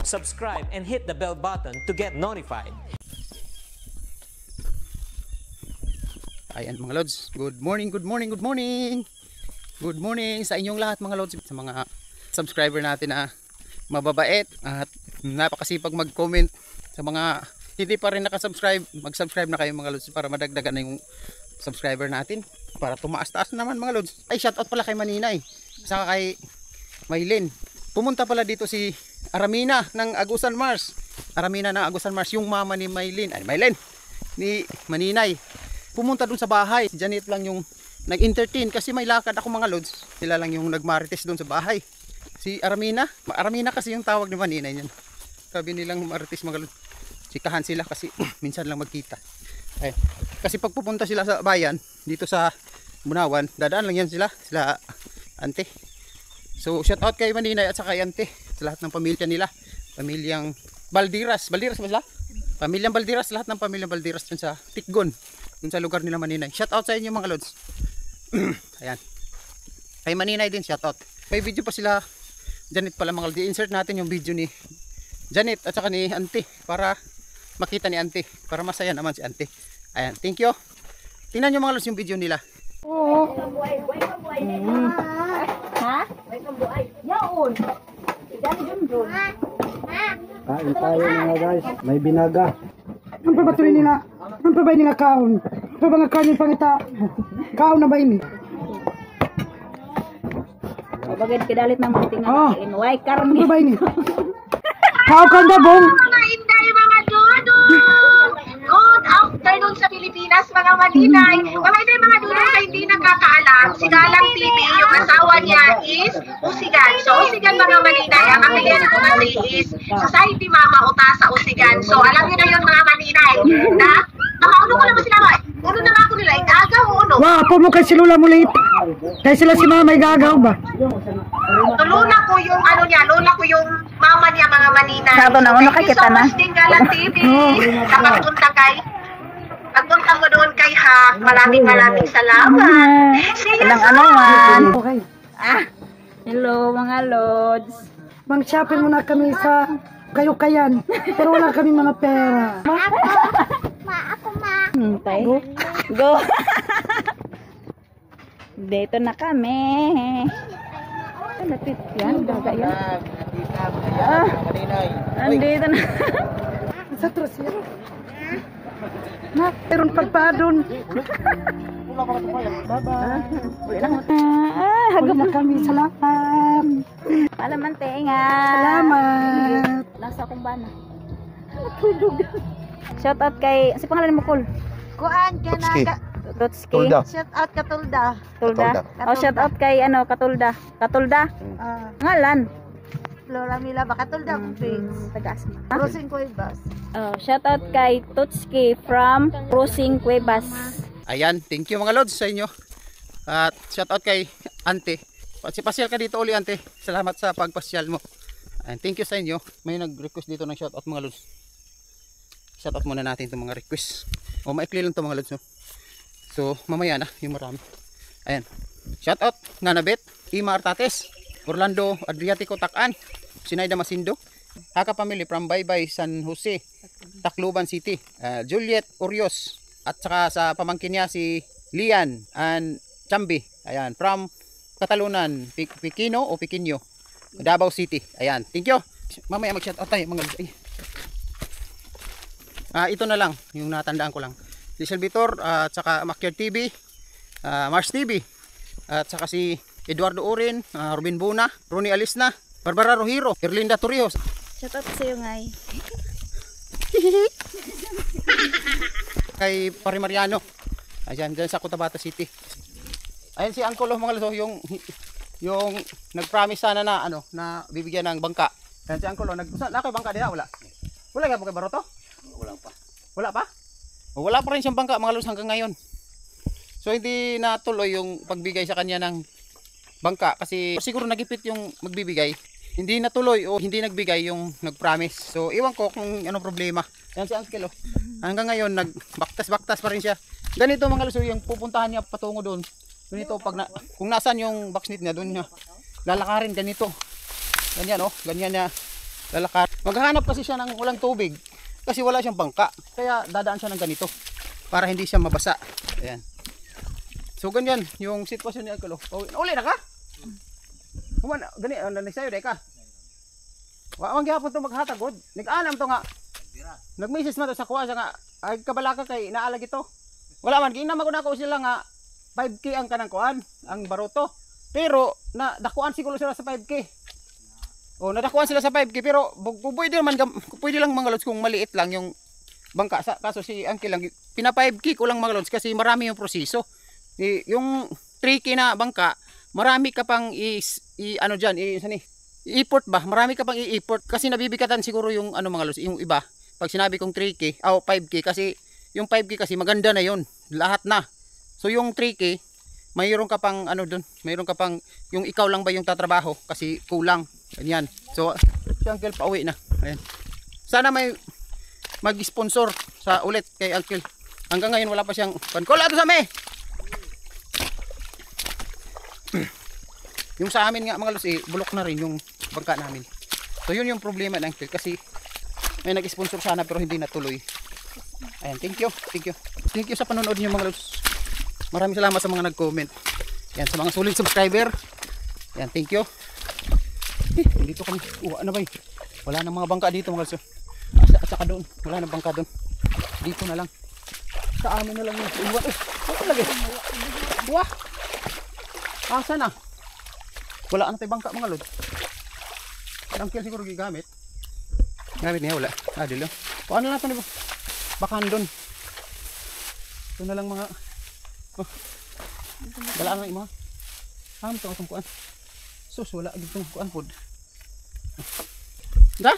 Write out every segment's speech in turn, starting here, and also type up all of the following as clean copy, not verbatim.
subscribe, and hit the bell button to get notified. Ayan mga lods, good morning, good morning, good morning. Good morning sa inyong lahat mga lods, sa mga subscriber natin na mababait at napakasipag mag-comment. Sa mga hindi pa rin nakasubscribe, mag-subscribe na kayo mga lods para madagdagan na yung subscriber natin, para tumaas-taas naman mga lods. Ay, shoutout pala kay Maninay, saka kay Maylin. Pumunta pala dito si Aramina ng Agusan Mars. Aramina ng Agusan Mars, yung mama ni Maylin. Ay, Maylin ni Maninay. Pumunta dun sa bahay. Si Janet lang yung nag-entertain kasi may lakad ako mga lods. Sila lang yung nagmarites dun sa bahay. Si Aramina, Aramina kasi yung tawag ni Maninay niyan. Sabi nilang marites mga lods. Sikahan sila kasi minsan lang magkita. Ay, kasi pag pupunta sila sa bayan dito sa Bunawan, dadaan lang yan sila ante. So shout out kay Maninay at saka kay ante, sa lahat ng pamilya nila, pamilyang Baldiras ba sila? Pamilyang Baldiras, lahat ng pamilyang Baldiras dun sa Tikgon, dun sa lugar nila Maninay. Shout out sa inyo mga lods. Ayan, kay Maninay din shout out. May video pa sila Janet pala mga lods. I-insert natin yung video ni Janet at saka ni ante para makita ni ante, para masaya naman si ante. Ayan, thank you. Tingnan nyo mga lods yung video nila. Oo. Ha? Yaon. Kain tayo mga guys, may binaga. Ang pabatuloy nila, ang pabay nila kaon. Ito ba nga kaon yung pangita? Kaon na ba ini? Bagay kidalit ng mga tingnan natin. Why Ang karmi? pabay ni. Kaon ka na bong. Mga inday, mga dudong! Good afternoon sa Pilipinas, mga maninay. Mga inday, mga dudong na hindi nakakaalam, si Galang TV, yung asawa niya is Usigan. So, Usigan mga maninay, ang apelyido ko kasi is Society Mama Uta sa Usigan. So, alam niyo na yun mga maninay, na nakauno ko naman sila, uno na ako nila, agaw uno. Wow, po mo kay silula mo late. Kaya sila si mama ay gagaw ba? Lola ko yung ano niya, lola ko yung mama niya mga maninay. Sabi na, ano kay kita na? Thank you so much din Galang TV. Pagpunta mo doon kay Hak, maraming salamat. See you Walang soon. ano man. Okay. Hello mga lods. Mang-shopping muna kami sa kayo-kayan. Pero wala kami mga pera. Tay. Go. Dito na kami. Lapit yan, daga yan. Andito na. Sa trasero. Na, meron pagpadon. Hagap na kami. Salamat. Alaman tenga. Salamat. Lasa akong bana. Shout out kay, si pangalan mo Kul? Kuan ka na. Totski. Shout out ka Tulda. Tulda. Oh, shout out kay ano, Katulda. Katulda. Ngalan. Lola Mila, baka Tulda kong page. Tagas. Rosing Cuevas. Oh, shout out kay Totski from Crossing Cuevas. Ayan, thank you mga lods sa inyo. At shout out kay ante. Pasyal ka dito uli ante. Salamat sa pagpasyal mo. And thank you sa inyo. May nag-request dito ng shout out mga lods. Shout out muna natin itong mga request. O maikli lang itong mga lods. No? So mamaya na yung marami. Ayan. Shout out Nanabet, Ima Artates, Orlando Adriatico Takan, Sinaida Masindo, Haka Family from Baybay San Jose, Tacloban City, Juliet Urios, at saka sa pamangkin niya si Lian and Chambi. Ayan, from Katalunan, Pekino o Pequeño, Davao City. Ayan, thank you. Mamaya mag-shout out tayo mga lods. Ito na lang, yung natandaan ko lang. Liesel Vitor, at saka Makyard TV, Mars TV, at saka si Eduardo Orin, Robin Buna, Ronnie Alisna, Barbara Rohiro, Erlinda Torrijos. Shout out sa'yo ngay. Kay Pare Mariano. Ayan, dyan sa Cotabato City. Ayan si Uncle mga lods, yung nag-promise sana na ano, na bibigyan ng bangka. Ayan si Uncle, na kayo bangka nila? Wala. Wala ka po kay Baroto? Wala pa. Wala pa? Wala pa rin siyang bangka mga lods hanggang ngayon. So hindi natuloy yung pagbigay sa kanya ng bangka kasi siguro nagipit yung magbibigay. Hindi natuloy o hindi nagbigay yung nag-promise. So iwan ko kung anong problema. Yan si Uncle. Hanggang ngayon nagbaktas-baktas pa rin siya. Ganito mga lods, yung pupuntahan niya patungo doon. Ganito pag kung nasaan yung box net niya doon niya lalakarin ganito. Ganyan ganyan niya lalakad. Maghahanap kasi siya ng walang tubig kasi wala siyang bangka. Kaya dadaan siya ng ganito para hindi siya mabasa. Ayan. So ganyan yung sitwasyon ni Uncle. Uli na ka? Kuman gani ano sayo dai ka. Wa man gyapon to maghatagod. Nag-alam to nga. Nag-message man to sa kuha nga ay kabalaka kay naalag ito. Wala man ginamag na ko sila nga 5K ang kanang kuan, ang baruto. Pero nadakuan siguro sila sa 5K. Oh, nadakuan sila sa 5K pero pwede lang mga lods kung maliit lang yung bangka. Kaso si Uncle lang pina 5K ko lang mga lods kasi marami yung proseso. Yung 3K na bangka, marami ka pang ano diyan, i-import ba? Marami ka pang i-import kasi nabibigatan siguro yung ano mga lods, yung iba. Pag sinabi kong 3K, 5K kasi yung 5K kasi maganda na yon, lahat na. So yung 3K, mayroon ka pang ano doon, mayroon ka pang yung ikaw lang ba yung tatrabaho kasi kulang. Ganyan. So si Uncle pauwi na. Ayan. Sana may mag-sponsor sa ulit kay Uncle. Hanggang ngayon wala pa siyang pankola to sa me. Yung sa amin nga mga lods, bulok na rin yung bangka namin. So yun yung problema ng Uncle kasi may nag-sponsor sana pero hindi natuloy. Ayan, thank you. Thank you sa panonood niyo mga lods. Maraming salamat sa mga nag-comment. Yan, sa mga solid subscriber. Yan, thank you. Dito kami. Ano ba yun? Wala nang mga bangka dito mga lods. At saka doon. Wala nang bangka doon. Dito na lang. Sa amin na lang yun. Iwan. Ano lagi? Wah! Asa na? Wala na tayo bangka mga lods. Ang Uncle siguro gigamit. Gamit niya wala. Dilo. Paano na ito niyo? Baka doon. Ito na lang mga balaan lang mga ito itong kuan. Sus wala itong kuan pod. Da?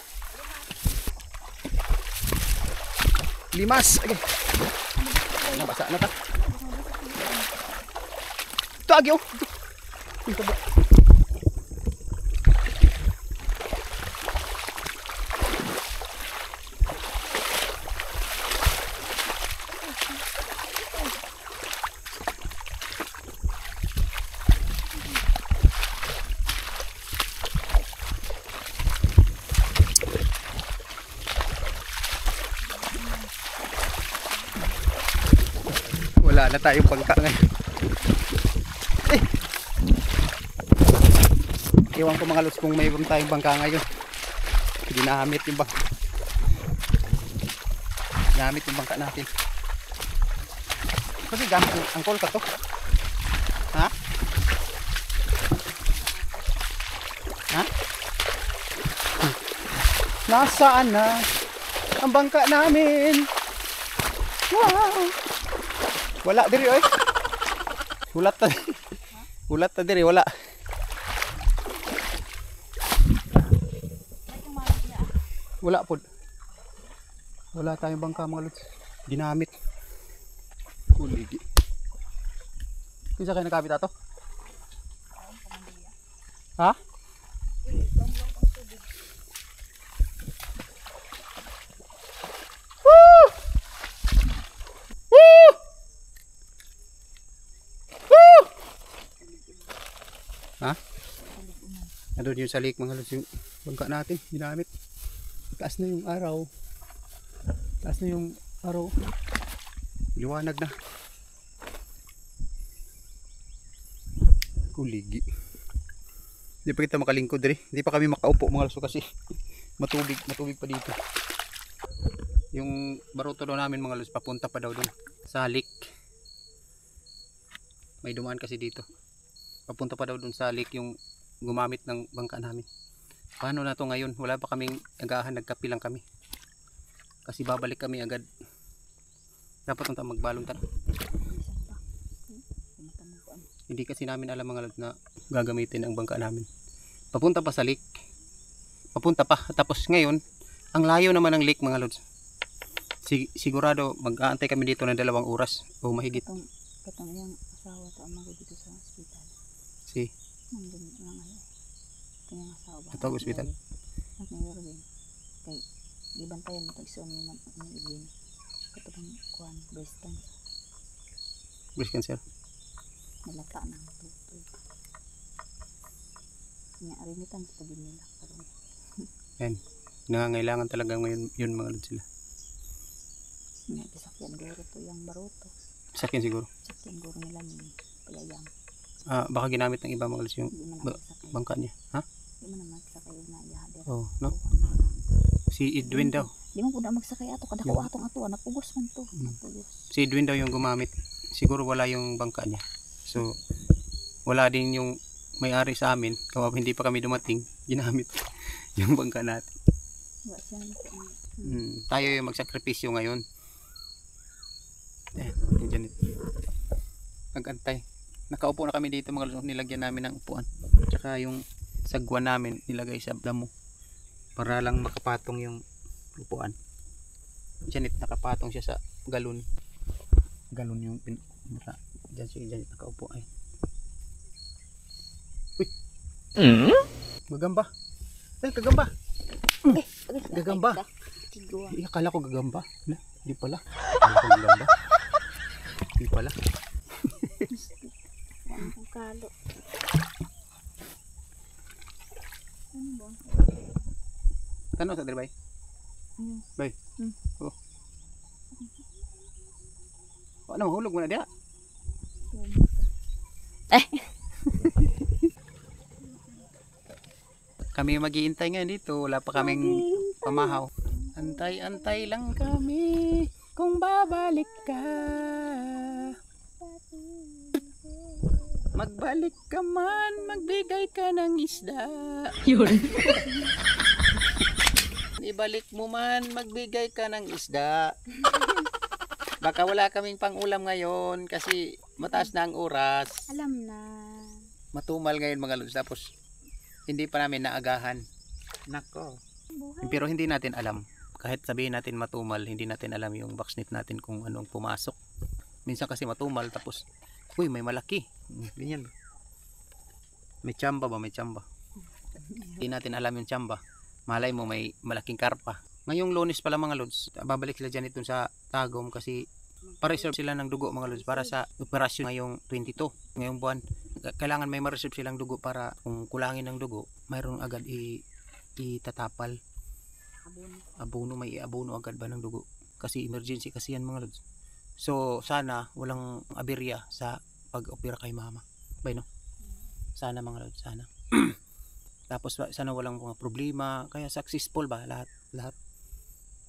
Limas. Okay. Nabasa na ta. Ito agyo. Ito ba? Wala na tayong bangka ngayon. Iwan ko mga lods kung mayroon tayong bangka ngayon. Ginamit yung bangka. Ginamit yung bangka natin. Kasi gamit ang call ka to. Ha? Ha? Nasaan na ang bangka namin? Wow! Wala diri oy. Hulat ta. Hulat ta diri wala. Wala pod. Wala tayong bangka mga lods. Ginamit. Kuligi. Kisa kayo nakabit ato? Ha? Ha? Nandun yung salik mga lods yung bangka natin ginamit. Taas na yung araw. Taas na yung araw. Liwanag na. Kuligi. Hindi pa kita makalingkod rin. Hindi pa kami makaupo mga lods kasi matubig pa dito. Yung baruto daw namin mga lods papunta pa daw dun sa halik. May dumaan kasi dito. Papunta pa daw dun sa lake yung gumamit ng bangka namin. Paano na to ngayon? Wala pa kaming agahan, nagkapi lang kami. Kasi babalik kami agad. Dapat nang magbalong tayo. Hindi kasi namin alam mga lods na gagamitin ang bangka namin. Papunta pa sa lake. Papunta pa. Tapos ngayon, ang layo naman ng lake mga lods. Sigurado mag-aantay kami dito ng 2 oras o mahigit. Katong yung asawa to ang dito sa hospital. Si Nandun lang ay. Kanyang asawa. Atog hospital. At mayroon din. Kay gibantayan mo itong ison yung ibin. Katong kuhan, breast cancer. breast cancer. Malata na ang tutoy. Kanya arimitan sa pagin nila. Yan. Nangangailangan talaga ngayon yun mga lods sila. Nga, sasakyan guro to yung baruto. Sakyan siguro. Sasakyan guro nila ni Payayang. Baka ginamit ng iba mga lods yung Di man ba- nagsakay. bangka niya. Ha? Di man naman magsakay na yahader. Oh, no? Si Edwin daw. Di man po na magsakay ato. Kada ko atong ato. Napugos man to. Napugos. Si Edwin daw yung gumamit. Siguro wala yung bangka niya. So, wala din yung may-ari sa amin. Kapag hindi pa kami dumating, ginamit yung bangka natin. Wala siya nito. Tayo yung magsakripisyo ngayon. Yung Janet. Nag-antay. Nakaupo na kami dito mga lods. Nilagyan namin ng upuan. Tsaka yung sagwa namin nilagay sa damo. Para lang makapatong yung upuan. Janet nakapatong siya sa galon. Galon yung Diyan si Janet nakaupo ay. Uy. Gagamba. Ay, gagamba. Gagamba. Tigwa. Akala ko gagamba. Hindi pala. Akala ko gagamba. Hindi pala. Ang kalo. Ano ba? Ano sa bay? Bay. Oh. Ano mahulog mo na dia? Kami mag-iintay ngayon dito. Wala pa kaming pamahaw. Antay-antay lang kami kung babalik ka. Magbalik ka man, magbigay ka ng isda. Yun. Ibalik mo man, magbigay ka ng isda. Baka wala kaming pang-ulam ngayon kasi mataas na ang oras. Alam na. Matumal ngayon mga lods. Tapos hindi pa namin naagahan. Nako. Pero hindi natin alam. Kahit sabihin natin matumal, hindi natin alam yung boxnet natin kung anong pumasok. Minsan kasi matumal tapos, uy may malaki. Ganyan ba? May tsamba ba? May tsamba. Hindi natin alam yung tsamba. Malay mo may malaking karpa. Ngayong Lunes pala mga lods, babalik sila dyan ito sa Tagum kasi pa-reserve sila ng dugo mga lods para sa operasyon ngayong 22, ngayong buwan. Kailangan may ma-reserve silang dugo para kung kulangin ng dugo, mayroong agad itatapal. Abono, may abono agad ba ng dugo? Kasi emergency kasi yan mga lods. So sana walang aberya sa pag-opera kay mama. Bay no? Sana mga lods, sana. Tapos sana walang mga problema, kaya successful ba lahat.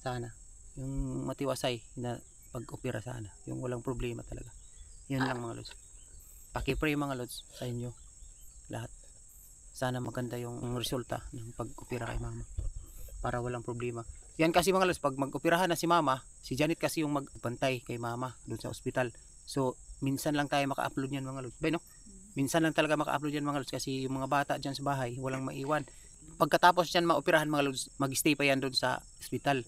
Sana yung matiwasay na pag-opera sana, yung walang problema talaga. Yun lang mga lods. Paki-pray mga lods sa inyo lahat. Sana maganda yung resulta ng pag-opera kay mama para walang problema. Yan kasi mga lods, pag mag-operahan na si mama, si Janet kasi yung magbantay kay mama doon sa ospital. So minsan lang tayo maka-upload yan mga lods. Bay no? Minsan lang talaga maka-upload yan mga lods kasi yung mga bata dyan sa bahay walang maiwan. Pagkatapos yan maoperahan mga lods, mag-stay pa yan doon sa ospital.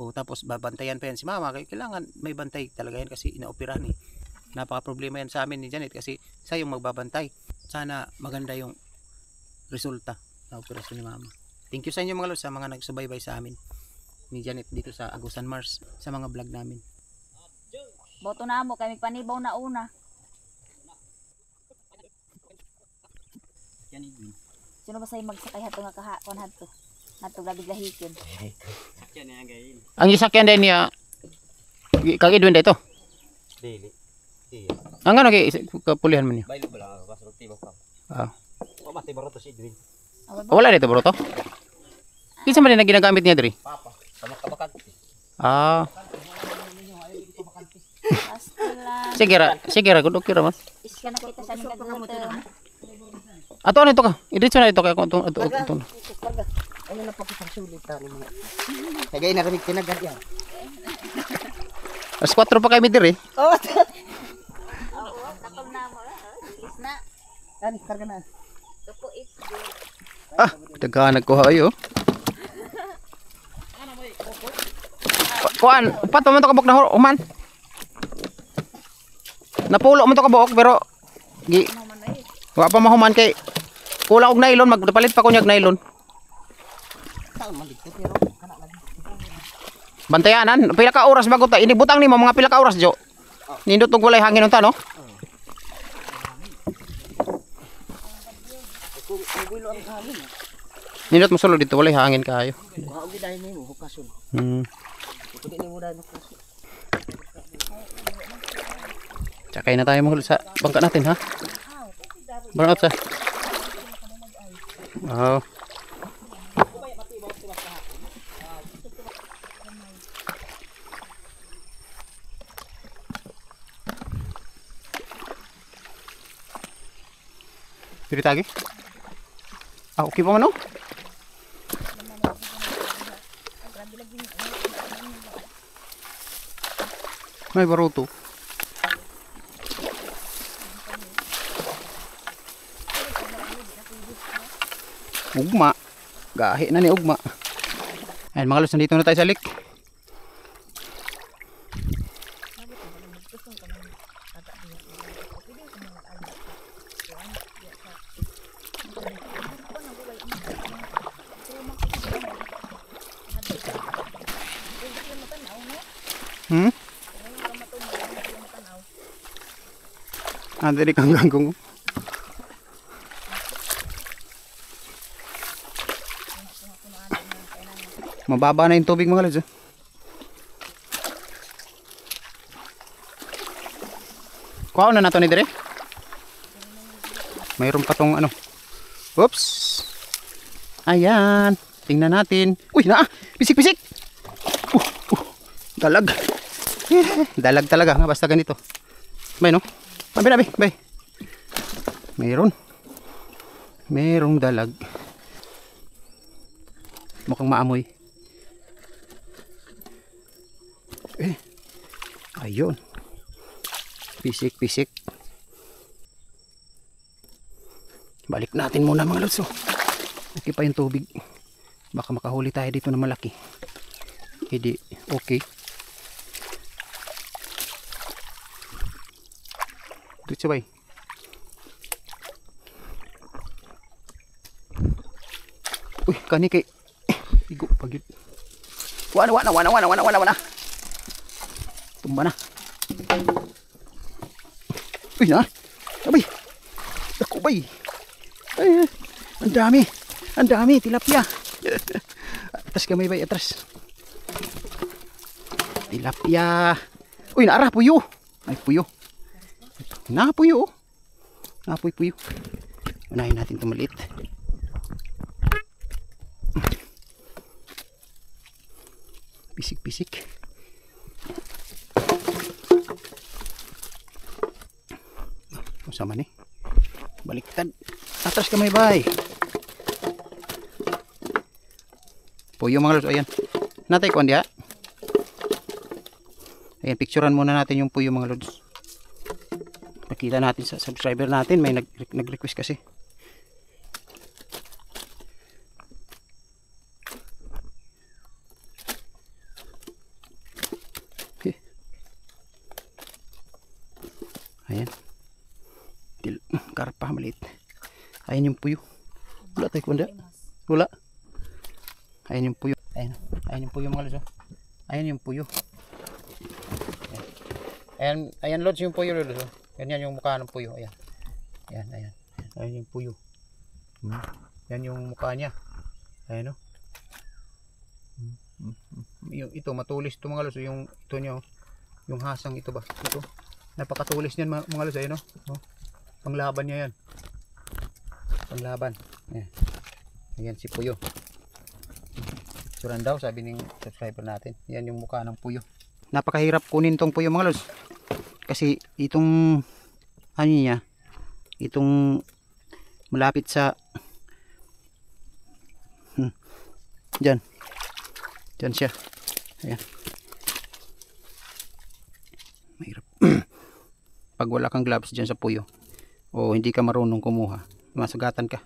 O tapos babantayan pa yan si mama. Kailangan may bantay talaga yan kasi inaoperahan eh. Napaka-problema yan sa amin ni Janet kasi siya yung magbabantay. Sana maganda yung resulta na operasyon ni mama. Thank you sa inyo mga lods, sa mga nagsubaybay sa amin ni Janet dito sa Agusan Mars, sa mga vlog namin. Boto na mo, kami panibaw na una. Yan Edwin. Sino ba sa'yo magsakay hato nga kahakon hato? Hato labig-lahikin. Ang isakyan din niya kag Edwin dito. Dili. Ang ano kay kapulihan man niya. Bailo ba lang ako sa tibaw ka. O mati baro to si Edwin. Wala dito bro to. Kinsa man na ginagamit niya diri? Papa, sama ka bakante. Sige ra gud okay ra man. Iska na kita sa nila gutom. Ato ano ito ka? Idritso na ito kaya kung ito. Ano na pa kitang sulitan mga. Kagay na rin tinagad yan. Alas 4 pa kami diri. Oh. Tapos na mo. Is na. Ani karga na. Tupo is good. Taga nagkuha ayo. Kuan, pato man to kabok na human. Napulo man to kabok pero wa pa mahuman kay kulang og nylon, magpalit pa ko nyag nylon. Bantayanan, pila ka oras bago ta inibutang nimo mga pila ka oras jo. Nindot og walay hangin unta no? Nindot mo sulod dito, walay hangin kayo. Kuha og dai nimo hukason. Pwede nimo dai hukason. Sakay na tayo mga lods sa bangka natin ha. Burnout sa. Oh. Diri tagi? Ah, okay pa man no? May baruto. Ugma. Gahi na ni ugma. Ayun mga lods, nandito na tayo sa lake. Diri kang ganggung. Mababa na yung tubig mga lods. Kuha na nato ni dire. Mayroon pa tong ano. Oops. Ayan. Tingnan natin. Uy, na! Pisik-pisik! Dalag. Dalag talaga. Basta ganito. Bay, no? Bay. Mayroong dalag. Mukhang maamoy. Ayun. Pisik. Balik natin muna mga lods. Okay pa yung tubig. Baka makahuli tayo dito na malaki. Hindi okay. Dito bay. Uy, kani kay igo pagit. Wana. Tumba na. Uy na. Abay. Ako bay. Ay, ang dami tilapia. Atras kamay bay, atras. Tilapia. Uy, naara puyo. Ay puyo. Napuyo. Puyo. Unahin natin ito maliit. Pisik. Sama nih. Baliktad. Atras kamay bay. Puyo mga lods. Ayan. Natay ko dia. Ayan, picturean muna natin yung puyo mga lods. Pakita natin sa subscriber natin. May nag-request kasi. Ayan. Karpa maliit. Ayan yung puyo. Wala tayo kunda. Wala. Ayan yung puyo. Ayan yung puyo mga lods. Ayan yung puyo. Ayan lods yung puyo lods. Yan yung mukha ng puyo. Ayan. Ayan yung puyo. Yan yung mukha niya. Ayan o. Ito matulis ito mga lods. Yung ito niya. Yung hasang ito ba? Ito. Napakatulis niyan mga lods. Ayan o. Panglaban niya yan. Panglaban. Ayan si puyo. Suran daw sabi ng subscriber natin. Yan yung mukha ng puyo. Napakahirap kunin tong puyo mga lods. Kasi itong ano niya, itong malapit sa dyan siya. Ayan. Mahirap. Pag wala kang gloves dyan sa puyo o hindi ka marunong kumuha, masugatan ka.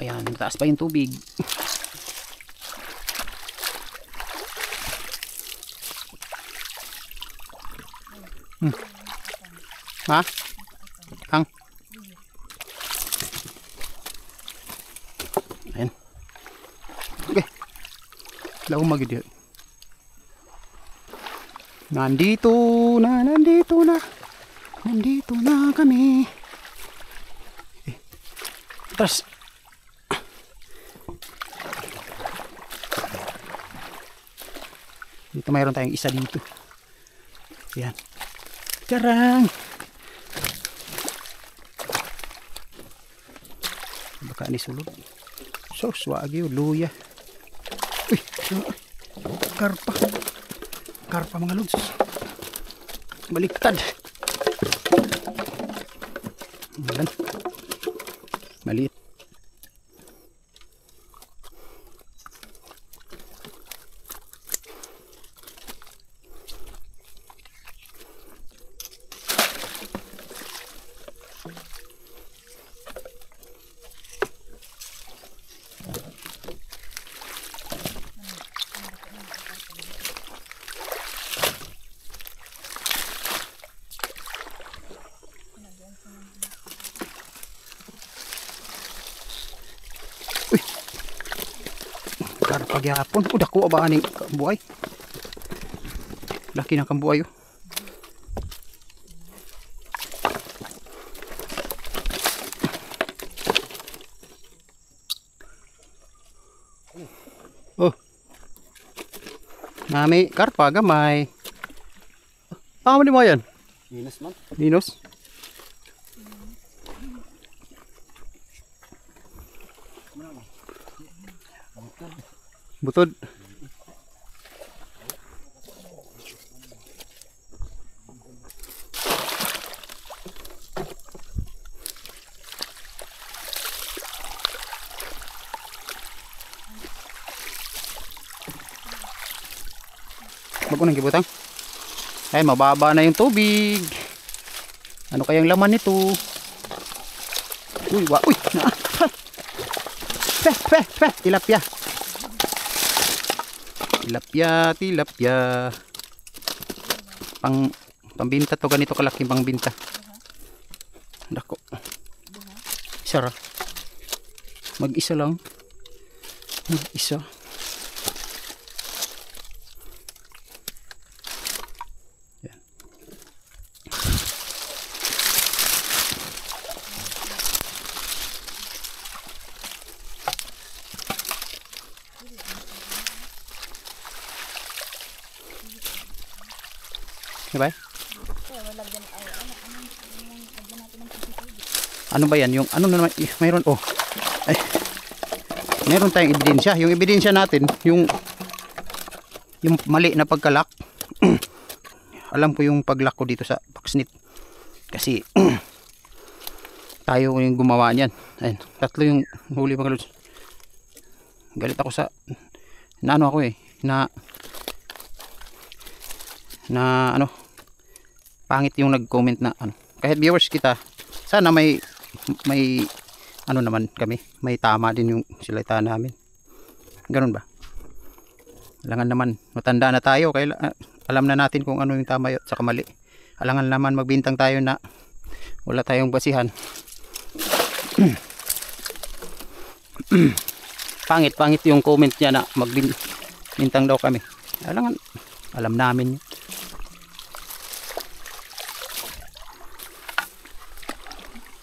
Ayan, taas pa yung tubig. Ha? Ang? Ayan. Okay. Laong magiging. Nandito na kami. Atras. Dito mayroon tayong isa dito. Yan. Charang! Baka ni sulod. Sos, wagi, luya. Uy, karpa. Karpa mga lods. Baliktad. Malan. Maliit. Pagyapon, udah ko ba aning buhay? Laki ng kambuhay. Oh. Nami karpa gamay. Ah, mo yan? Minus man. Minus. Butod. Bago nang gibutang. Ay, mababa na yung tubig. Ano kayang laman nito? Uy, uy. Tilapia. Tilapia. Pambinta to, ganito kalaking pangbinta. Dako. Isa ra. Mag-isa lang. Mag-isa. Yan. Diba? Ano ba yan? Yung ano naman, mayroon, oh. Ay, mayroon tayong ebidensya. Yung ebidensya natin, yung mali na pagkalak. Alam ko yung paglak ko dito sa Paksnit. Kasi, tayo yung gumawa niyan. Ayun, tatlo yung huli mga lods. Galit ako sa, ano ako eh, na ano, pangit yung nag-comment na ano. Kahit viewers kita, sana may ano naman kami, may tama din yung silita namin. Ganun ba? Alangan naman, matanda na tayo, kaya alam na natin kung ano yung tama at saka mali. Alangan naman magbintang tayo na wala tayong basihan. Pangit yung comment niya na magbintang daw kami. Alangan, alam namin yun.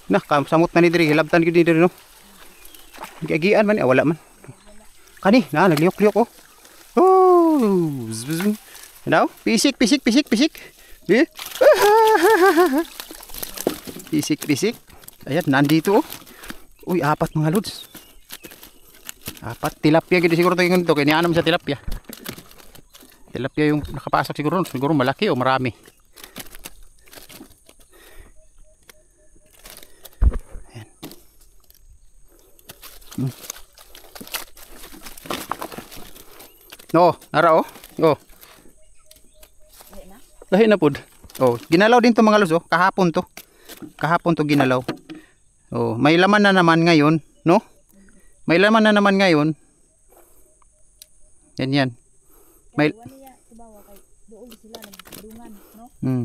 Nah, samot na ni diri, hilabtan gid diri no. Gigian man, wala man. Kani, na nagliyok-liyok oh. Oh, now, pisik. Pisik. Ayan, nandito oh. Uy, 4 mga lods. 4 tilapia gid siguro to yung to, kaya nianam sa tilapia. Tilapia yung nakapasok siguro malaki o marami. No, nara oh. Oh. Lahi na pud. Oh, ginalaw din to mga lods oh. Kahapon to ginalaw. Oh, may laman na naman ngayon, no? May laman na naman ngayon. Yan. May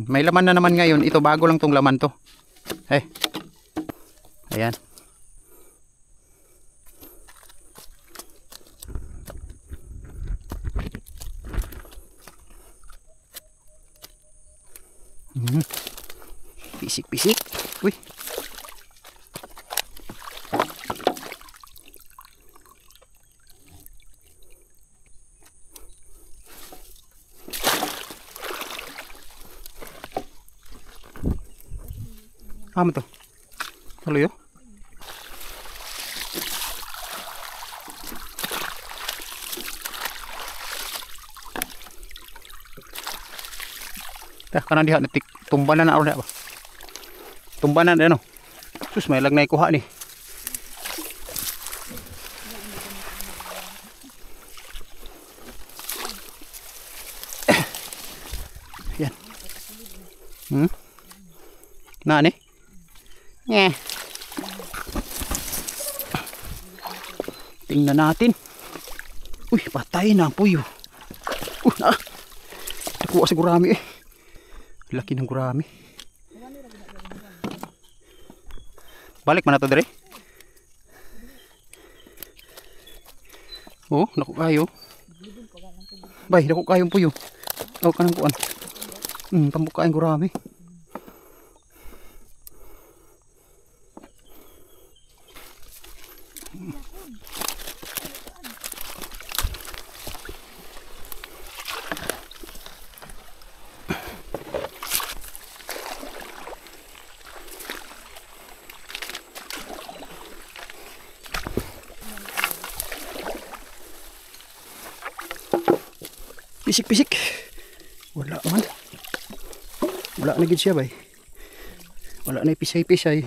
may laman na naman ngayon. Ito bago lang tong laman to. Ayan. Pisik. Uy. Amo to. Halo yo. Kanan diha natik tumbanan na ba? Tumbanan ano? Sus may lagnay kuha ni. Yan. Na ni? Tingnan natin. Uy, patay na ang puyo. Nakuha sa gurami eh. Laki ng gurami. Balik man na to dire. Oh, naku kayo. Bay, naku kayong puyo. Oh, kanang kuan. Pambukain gurami. Pisik-pisik. Wala man. Wala na gid siya bay. Wala na pisay-pisay.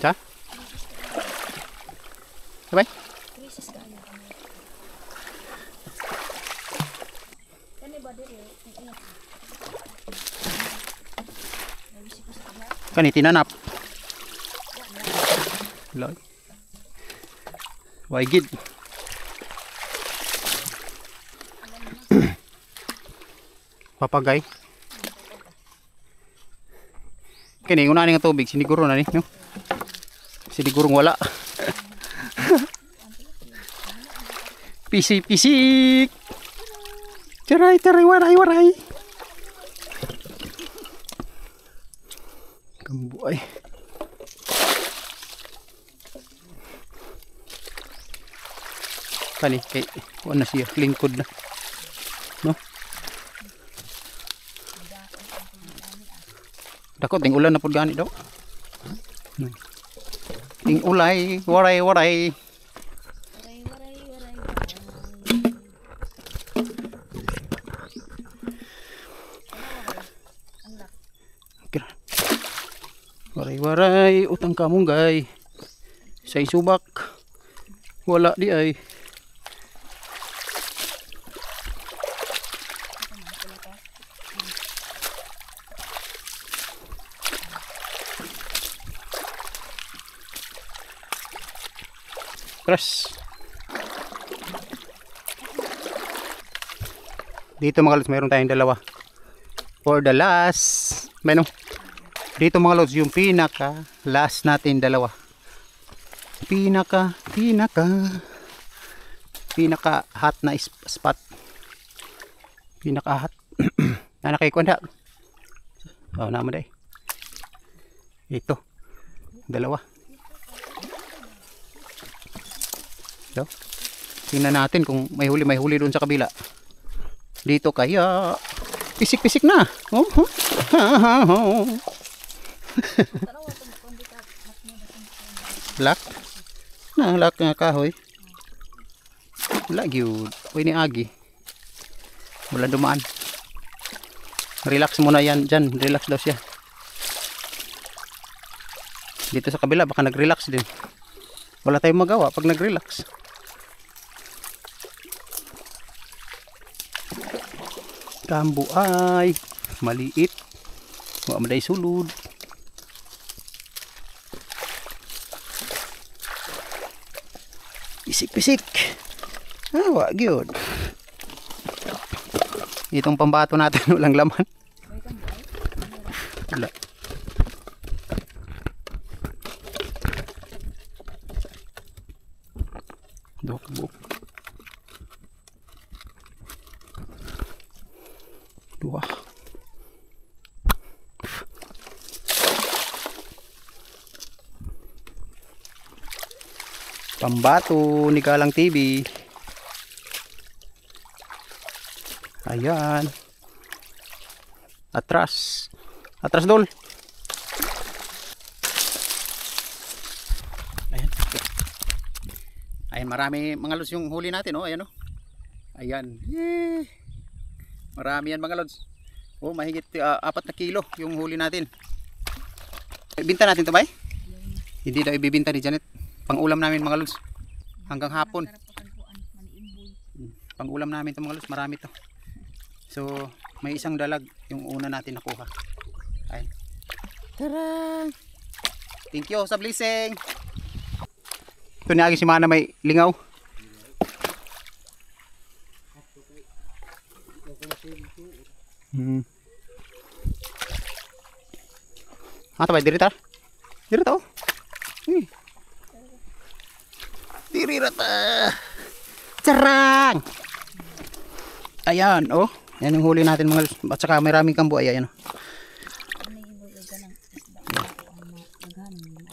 Cha? Sabay? Kani tinanap. Lord. Why gid? Papagay. Kani una ni nga tubig siniguro na ni, no? Sinigurong wala. Pisik-pisik. Taray, waray. Kambuay. Kani kay wala siya lingkod na. No? Dako ting ulan na pud gani daw. Ting ulay, waray. Waray, utang kamunggay. Say subak. Wala di ay. Press. Dito mga lods, mayroon tayong dalawa. For the last, dito mga lods, yung pinaka last natin dalawa. Pinaka hot na spot. Pinaka hot. Na nakikuan da. Oh, naman day. Ito. Dalawa. So, tingnan natin kung may huli doon sa kabila. Dito kaya pisik-pisik na. Oh. Lak. Lak nga kahoy. Wala gyud. Uy ni agi. Wala dumaan. Relax muna yan dyan. Relax daw siya. Dito sa kabila baka nag-relax din. Wala tayong magawa pag nag-relax. Kambu ay maliit. Wa maday sulod. Pisik-pisik. Wa gyud. Itong pambato natin walang laman. Wala. Dokbo. Dua. Pambato ni Galang TV. Ayan. Atras. Atras dol. Ayan. Ayan, marami mga lods yung huli natin, oh. Ayan, oh. Ayan. Yee. Marami yan mga lods. Oh, mahigit 4 na kilo yung huli natin. Ibinta natin to, bay? Hindi daw ibibinta ni Janet. Pang-ulam namin mga lods. Hanggang hapon. Pang-ulam namin to mga lods. Marami to. So, may isang dalag yung una natin nakuha. Ayan. Tara! Thank you sa blessing. Ito niya si Mana may lingaw. Ata ba diri ta? Diri ta oh. Diri rata. Carang. Ayan oh. Yan yung huli natin mga at saka may raming kambo ay ayan oh.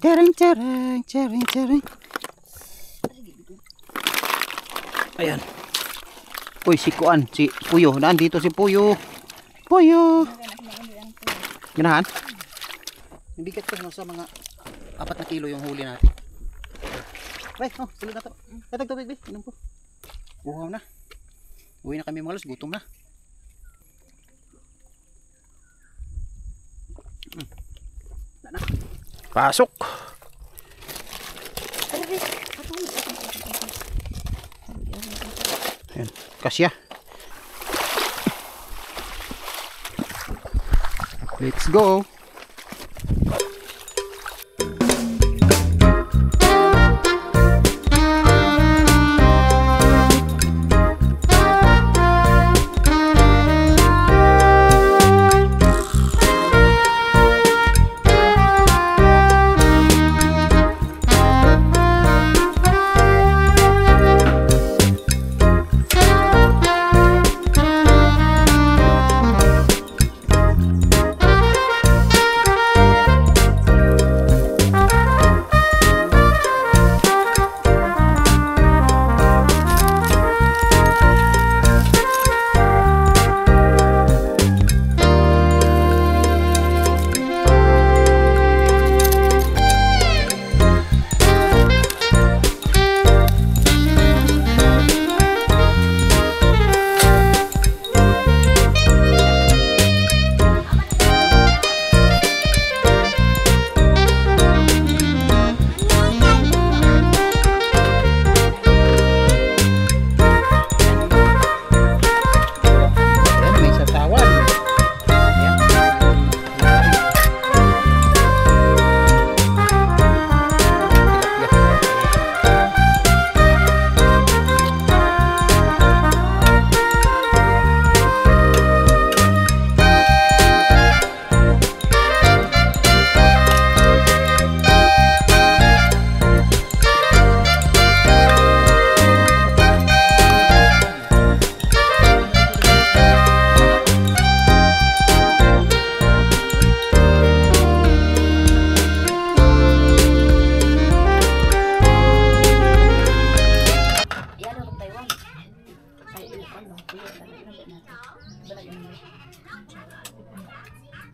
Charang charang charang charang. Ayan. Uy, si Kuan, si Puyo. Nandito si Puyo. Puyo. Ganahan? Yung bigat ko sa mga 4 na kilo yung huli natin. Ay, oh, sulit na to. Katag tubig, be. Inom po. Uhaw na. Uwi na kami mga los. Gutom na. Pasok. Ayan, kasya. Let's go.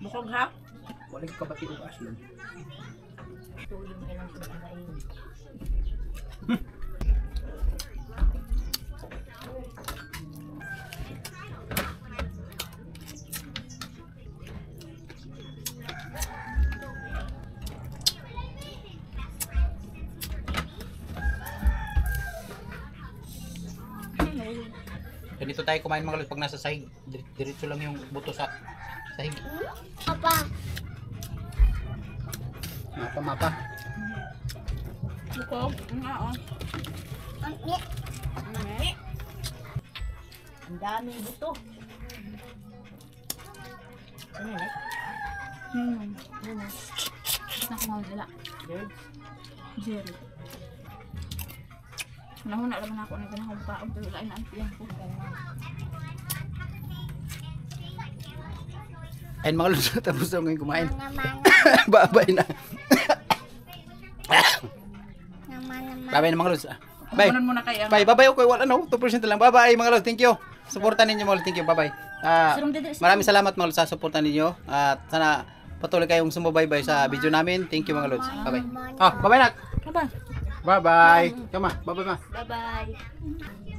Busog ha? Wala ka ba tinugas nun? Tulong ka lang sa kakain. Ganito tayo kumain mga lods pag nasa sahig. Diretso lang yung buto sa sahig. Papa. Mapa. Busog? Nga oh. Ang dami buto. Ano yan eh? Ano? Gusto na kumawin sila. Jerry. Nahuna naman ako na ganahong paong pero lain na ang tiyang ko. Ayun mga lods, tapos na ngayon kumain. Babay na. Babay na mga lods. Bye. Kumanon muna kayo. Bye. Bye-bye. Okay, wala no. 2% lang. Bye-bye mga lods. Thank you. Supportan ninyo mga lods. Thank you. Bye-bye. Maraming salamat mga lods sa suportan ninyo. At sana patuloy kayong sumubaybay sa video namin. Thank you mga lods. Bye-bye. Oh, bye-bye nak. Bye-bye. Bye-bye. Come on. Bye-bye ma. Bye-bye.